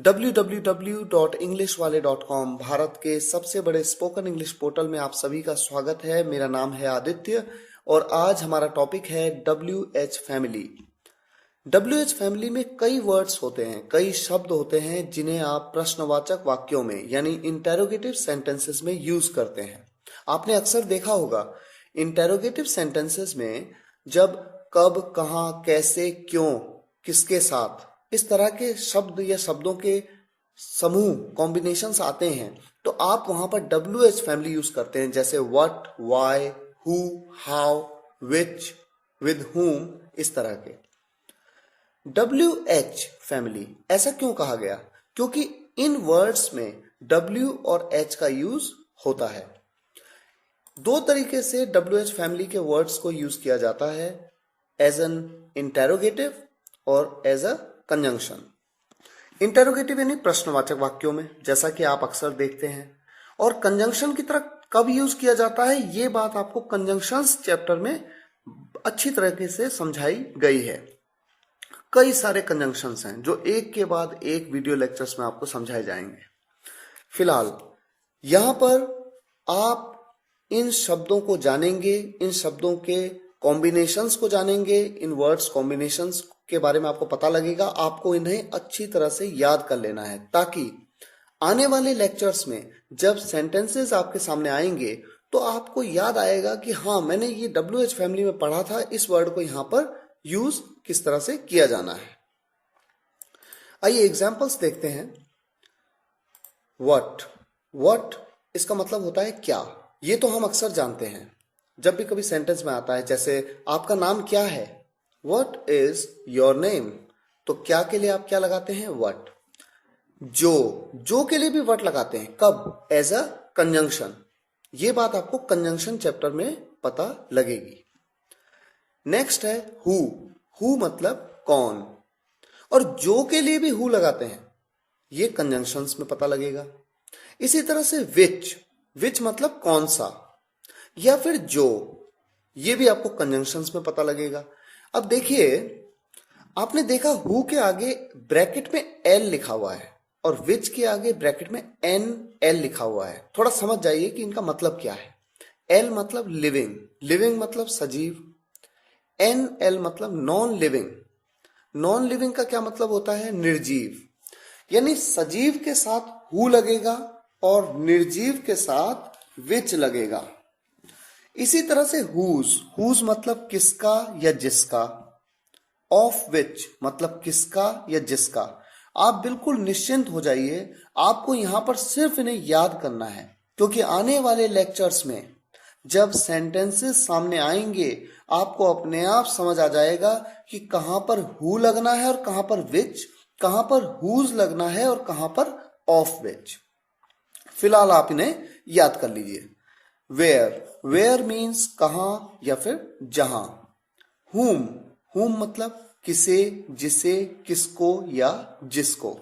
www.englishwale.com Bharat के सबसे बड़े स्पोकन इंग्लिश पोर्टल में आप सभी का स्वागत है। मेरा नाम है आदित्य और आज हमारा टॉपिक है WH फैमिली। WH फैमिली में कई वर्ड्स होते हैं, कई शब्द होते हैं जिन्हें आप प्रश्नवाचक वाक्यों में यानी इंटेरोगेटिव सेंटेंसेस में यूज करते हैं। आपने अक्सर देखा होगा इंटेरोगेटिव सेंटेंसेस में जब कब, कहां, कैसे, क्यों, किसके साथ इस तरह के शब्द या शब्दों के समूह कॉम्बिनेशंस आते हैं तो आप वहां पर WH फैमिली यूज करते हैं, जैसे what, why, who, how, which, with whom, इस तरह के। WH फैमिली ऐसा क्यों कहा गया? क्योंकि इन वर्ड्स में W और H का यूज होता है। दो तरीके से WH फैमिली के वर्ड्स को यूज किया जाता है, एज एन इंटेरोगेटिव और एज अ कंजंक्शन। इंटेरोगेटिव यानी प्रश्नवाचक वाक्यों में, जैसा कि आप अक्सर देखते हैं, और कंजंक्शन की तरह कब यूज किया जाता है ये बात आपको कंजंक्शंस चैप्टर में अच्छी तरीके से समझाई गई है। कई सारे कंजंक्शंस हैं जो एक के बाद एक वीडियो लेक्चर्स में आपको समझाए जाएंगे। फिलहाल यहां पर आप इन शब्दों को जानेंगे, इन शब्दों के कॉम्बिनेशंस को जानेंगे, इन वर्ड्स कॉम्बिनेशंस के बारे में आपको पता लगेगा। आपको इन्हें अच्छी तरह से याद कर लेना है ताकि आने वाले लेक्चर्स में जब सेंटेंसेस आपके सामने आएंगे तो आपको याद आएगा कि हाँ, मैंने ये WH फैमिली में पढ़ा था, इस वर्ड को यहां पर यूज किस तरह से किया जाना है। आइए एग्जांपल्स देखते हैं। व्हाट इसका मतलब होता है क्या। ये तो हम अक्सर जानते हैं, जब भी कभी सेंटेंस में आता है, जैसे आपका नाम क्या है, व्हाट इज योर नेम, तो क्या के लिए आप क्या लगाते हैं, व्हाट। जो के लिए भी व्हाट लगाते हैं, कब, एज अ कंजंक्शन। ये बात आपको कंजंक्शन चैप्टर में पता लगेगी। नेक्स्ट है हु मतलब कौन, और जो के लिए भी हु लगाते हैं, ये कंजंक्शंस में पता लगेगा। इसी तरह से विच मतलब कौन सा, या फिर जो, ये भी आपको कंजंक्शंस में पता लगेगा। अब देखिए, आपने देखा हु के आगे ब्रैकेट में L लिखा हुआ है और विच के आगे ब्रैकेट में NL लिखा हुआ है। थोड़ा समझ जाइए कि इनका मतलब क्या है। L मतलब लिविंग मतलब सजीव, NL मतलब नॉन लिविंग का क्या मतलब होता है, निर्जीव। यानी सजीव के साथ हु लगेगा और निर्जीव के साथ विच लगेगा। इसी तरह से हुज मतलब किसका या जिसका, ऑफ विच मतलब किसका या जिसका। आप बिल्कुल निश्चिंत हो जाइए, आपको यहां पर सिर्फ इन्हें याद करना है, क्योंकि आने वाले लेक्चर्स में जब सेंटेंसेस सामने आएंगे आपको अपने आप समझ आ जाएगा कि कहां पर हु लगना है और कहां पर विच, कहां पर हुज लगना है और कहां पर ऑफ विच। फिलहाल आप इन्हें याद कर लीजिए। वेयर मीन्स कहां या फिर जहां। हुम मतलब किसे, जिसे, किसको या जिसको।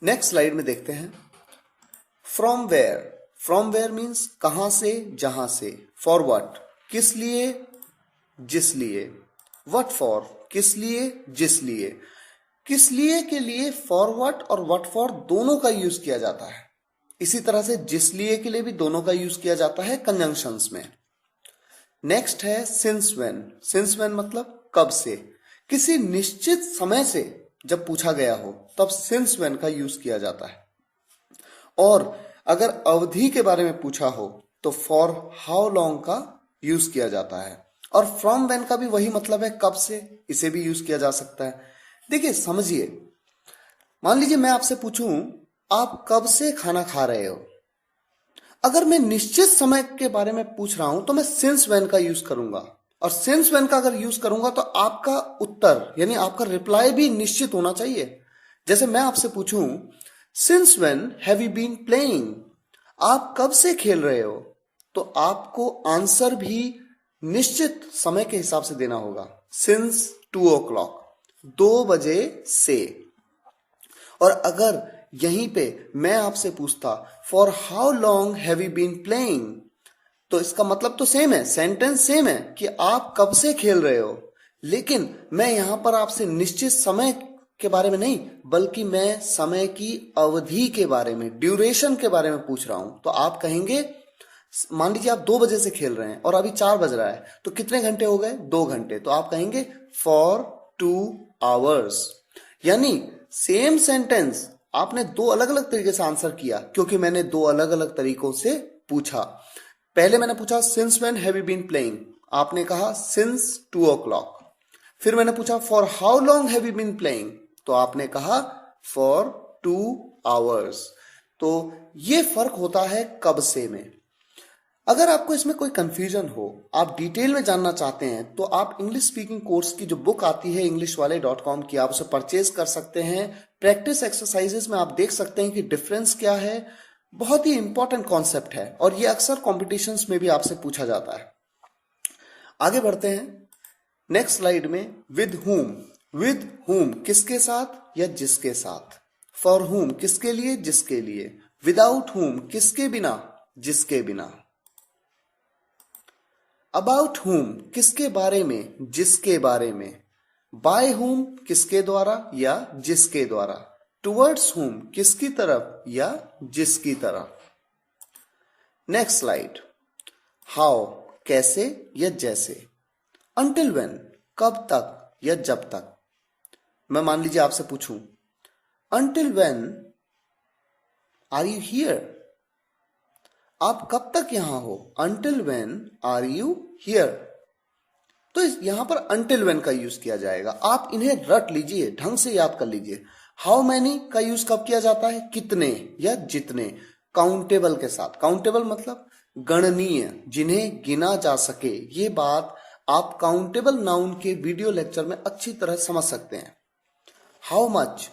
नेक्स्ट स्लाइड में देखते हैं। फ्रॉम वेयर मीन्स कहां से, जहां से। फॉर व्हाट किस लिए, जिस लिए। व्हाट फॉर किस लिए, जिस लिए। किस लिए के लिए फॉर व्हाट और व्हाट फॉर दोनों का यूज किया जाता है। इसी तरह से जिस लिए के लिए भी दोनों का यूज किया जाता है कंजंक्शंस में। नेक्स्ट है सिंस व्हेन मतलब कब से। किसी निश्चित समय से जब पूछा गया हो तब सिंस व्हेन का यूज किया जाता है। और अगर अवधि के बारे में पूछा हो तो फॉर हाउ लॉन्ग का यूज किया जाता है। और फ्रॉम व्हेन का भी वही मतलब है, कब से, इसे भी यूज किया जा सकता है। देखिए समझिए, मान लीजिए मैं आपसे पूछूं आप कब से खाना खा रहे हो। अगर मैं निश्चित समय के बारे में पूछ रहा हूं तो मैं सिंस व्हेन का यूज करूंगा, और सिंस व्हेन का अगर यूज करूंगा तो आपका उत्तर यानी आपका रिप्लाई भी निश्चित होना चाहिए। जैसे मैं आपसे पूछूं since when have you been playing, आप कब से खेल रहे हो, तो आपको आंसर भी निश्चित समय के हिसाब से देना होगा। सिंस 2 o'clock, 2 बजे से। और अगर यहीं पे मैं आपसे पूछता for how long have you been playing, तो इसका मतलब तो सेम है, सेंटेंस सेम है कि आप कब से खेल रहे हो, लेकिन मैं यहां पर आपसे निश्चित समय के बारे में नहीं, बल्कि मैं समय की अवधि के बारे में, ड्यूरेशन के बारे में पूछ रहा हूं। तो आप कहेंगे, मान लीजिए आप 2 बजे से खेल रहे हैं और अभी 4 बज रहा है, तो कितने घंटे हो गए? 2 घंटे। तो आप कहेंगे फॉर 2 आवर्स। यानी सेम सेंटेंस आपने 2 अलग अलग तरीके से आंसर किया, क्योंकि मैंने 2 अलग अलग तरीकों से पूछा। पहले मैंने पूछा since when have you been playing, आपने कहा सिंस 2 o'clock। फिर मैंने पूछा for how long have you been playing, तो आपने कहा फॉर 2 आवर्स। तो ये फर्क होता है कब से में। अगर आपको इसमें कोई कंफ्यूजन हो, आप डिटेल में जानना चाहते हैं, तो आप इंग्लिश स्पीकिंग कोर्स की जो बुक आती है englishwale.com की, आप उसे परचेज कर सकते हैं। प्रैक्टिस एक्सरसाइजेस में आप देख सकते हैं कि डिफरेंस क्या है। बहुत ही इंपॉर्टेंट कॉन्सेप्ट है और ये अक्सर कॉम्पिटिशन्स में भी आपसे पूछा जाता है। आगे बढ़ते हैं नेक्स्ट स्लाइड में। विद whom किसके साथ या जिसके साथ। फॉर whom किसके लिए, जिसके लिए। विदाउट whom किसके बिना, जिसके बिना। अबाउट whom किसके बारे में, जिसके बारे में। बाय whom किसके द्वारा या जिसके द्वारा। टुवर्ड्स whom किसकी तरफ या जिसकी तरफ। Next slide. हाउ कैसे या जैसे। अंटिल व्हेन कब तक या जब तक। मैं मान लीजिए आपसे पूछूं until when are you here, आप कब तक यहां हो। Until when are you here. तो यहां पर अंटिल व्हेन का यूज किया जाएगा। आप इन्हें रट लीजिए, ढंग से याद कर लीजिए। हाउ मैनी का यूज कब किया जाता है, कितने या जितने। काउंटेबल के साथ। काउंटेबल मतलब गणनीय, जिन्हें गिना जा सके। ये बात आप काउंटेबल नाउन के वीडियो लेक्चर में अच्छी तरह समझ सकते हैं। हाउ मच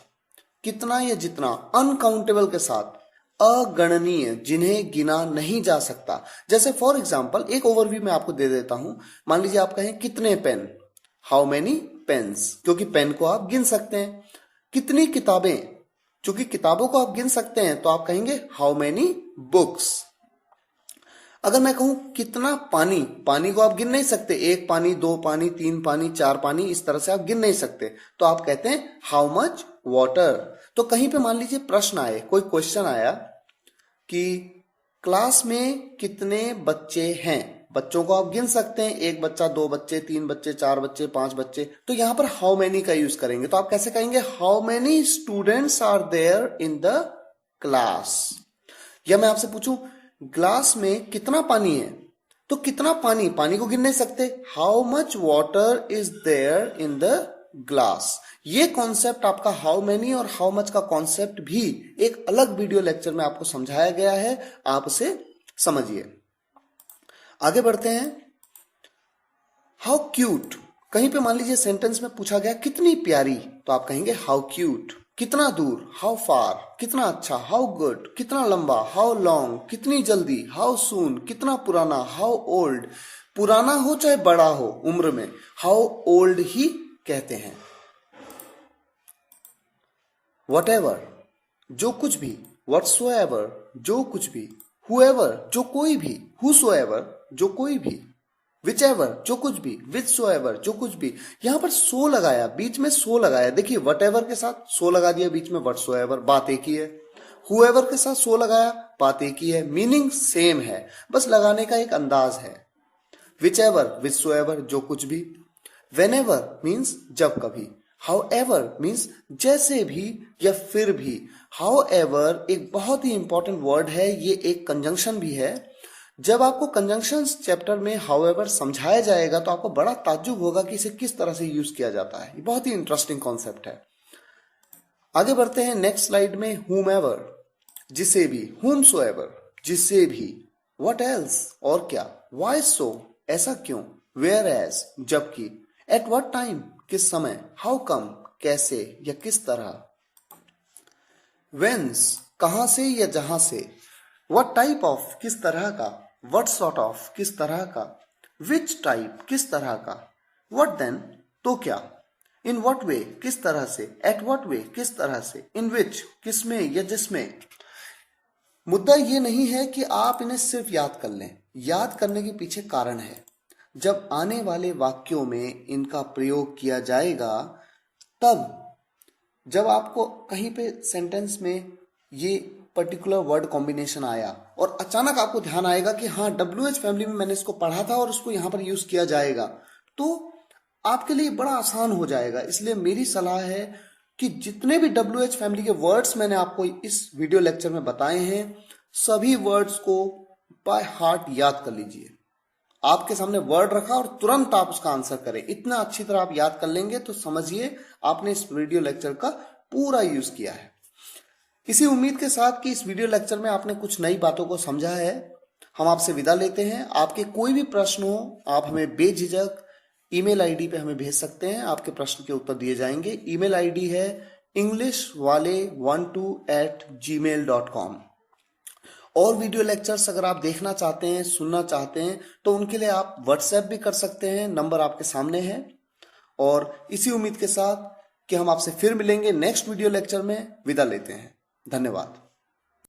कितना या जितना। अनकाउंटेबल के साथ अगणनीय, जिन्हें गिना नहीं जा सकता। जैसे फॉर एग्जाम्पल एक ओवरव्यू मैं आपको दे देता हूं। मान लीजिए आप कहें कितने पेन, हाउ मेनी पेन्स, क्योंकि पेन को आप गिन सकते हैं। कितनी किताबें, क्योंकि किताबों को आप गिन सकते हैं, तो आप कहेंगे हाउ मेनी बुक्स। अगर मैं कहूं कितना पानी, पानी को आप गिन नहीं सकते। 1 पानी, 2 पानी, 3 पानी, 4 पानी, इस तरह से आप गिन नहीं सकते। तो आप कहते हैं हाउ मच वाटर। तो कहीं पे मान लीजिए प्रश्न आए, कोई क्वेश्चन आया कि क्लास में कितने बच्चे हैं। बच्चों को आप गिन सकते हैं, 1 बच्चा, 2 बच्चे, 3 बच्चे, 4 बच्चे, 5 बच्चे। तो यहां पर हाउ मेनी का यूज करेंगे। तो आप कैसे कहेंगे how many students are there in the class. या मैं आपसे पूछूं ग्लास में कितना पानी है, तो कितना पानी, पानी को गिन नहीं सकते। How much water is there in the glass. ये कॉन्सेप्ट आपका हाउ मेनी और हाउ मच का कॉन्सेप्ट भी एक अलग वीडियो लेक्चर में आपको समझाया गया है, आप उसे समझिए। आगे बढ़ते हैं। हाउ क्यूट, कहीं पे मान लीजिए सेंटेंस में पूछा गया कितनी प्यारी, तो आप कहेंगे हाउ क्यूट। कितना दूर, हाउ फार। कितना अच्छा, हाउ गुड। कितना लंबा, हाउ लॉन्ग। कितनी जल्दी, हाउ सून। कितना पुराना, हाउ ओल्ड। पुराना हो चाहे बड़ा हो उम्र में, हाउ ओल्ड ही कहते हैं। Whatever जो कुछ भी, whatsoever जो कुछ भी, whoever जो कोई भी, whosoever जो कोई भी, whichever जो कुछ भी, whichsoever जो कुछ भी। यहां पर सो लगाया, बीच में सो लगाया। देखिए whatever के साथ सो लगा दिया, बीच में whatsoever, बात एक ही है। whoever के साथ सो लगाया, बात एक ही है, मीनिंग सेम है, बस लगाने का एक अंदाज है। whichever whichsoever जो कुछ भी। whenever मीन्स जब कभी। however मीन्स जैसे भी या फिर भी। however एक बहुत ही इंपॉर्टेंट वर्ड है, ये एक कंजंक्शन भी है। जब आपको कंजंक्शंस चैप्टर में however समझाया जाएगा तो आपको बड़ा ताज्जुब होगा कि इसे किस तरह से यूज किया जाता है। ये बहुत ही इंटरेस्टिंग कॉन्सेप्ट है। आगे बढ़ते हैं नेक्स्ट स्लाइड में। whomever जिसे भी, whomsoever जिसे भी, what else और क्या, why so ऐसा क्यों, whereas जबकि, at what time किस समय, how come कैसे या किस तरह, whence कहां से या जहां से, what type of किस तरह का, what sort of किस तरह का, which type किस तरह का, what then तो क्या, in what way किस तरह से, at what way किस तरह से, in which किस में या जिसमें। मुद्दा ये नहीं है कि आप इन्हें सिर्फ याद कर लें, याद करने के पीछे कारण है। जब आने वाले वाक्यों में इनका प्रयोग किया जाएगा तब जब आपको कहीं पे सेंटेंस में ये पर्टिकुलर वर्ड कॉम्बिनेशन आया और अचानक आपको ध्यान आएगा कि हाँ WH फैमिली में मैंने इसको पढ़ा था और उसको यहाँ पर यूज किया जाएगा, तो आपके लिए बड़ा आसान हो जाएगा। इसलिए मेरी सलाह है कि जितने भी WH फैमिली के वर्ड्स मैंने आपको इस वीडियो लेक्चर में बताए हैं, सभी वर्ड्स को बाय हार्ट याद कर लीजिए। आपके सामने वर्ड रखा और तुरंत आप उसका आंसर करें। इतना अच्छी तरह आप याद कर लेंगे तो समझिए आपने इस वीडियो लेक्चर का पूरा यूज किया है। इसी उम्मीद के साथ कि इस वीडियो लेक्चर में आपने कुछ नई बातों को समझा है, हम आपसे विदा लेते हैं। आपके कोई भी प्रश्न हो आप हमें बेझिझक ईमेल आईडी पे हमें भेज सकते हैं, आपके प्रश्न के उत्तर दिए जाएंगे। ईमेल आईडी है englishwale12@gmail.com। और वीडियो लेक्चर्स अगर आप देखना चाहते हैं, सुनना चाहते हैं, तो उनके लिए आप व्हाट्सएप भी कर सकते हैं, नंबर आपके सामने है। और इसी उम्मीद के साथ कि हम आपसे फिर मिलेंगे नेक्स्ट वीडियो लेक्चर में, विदा लेते हैं। धन्यवाद।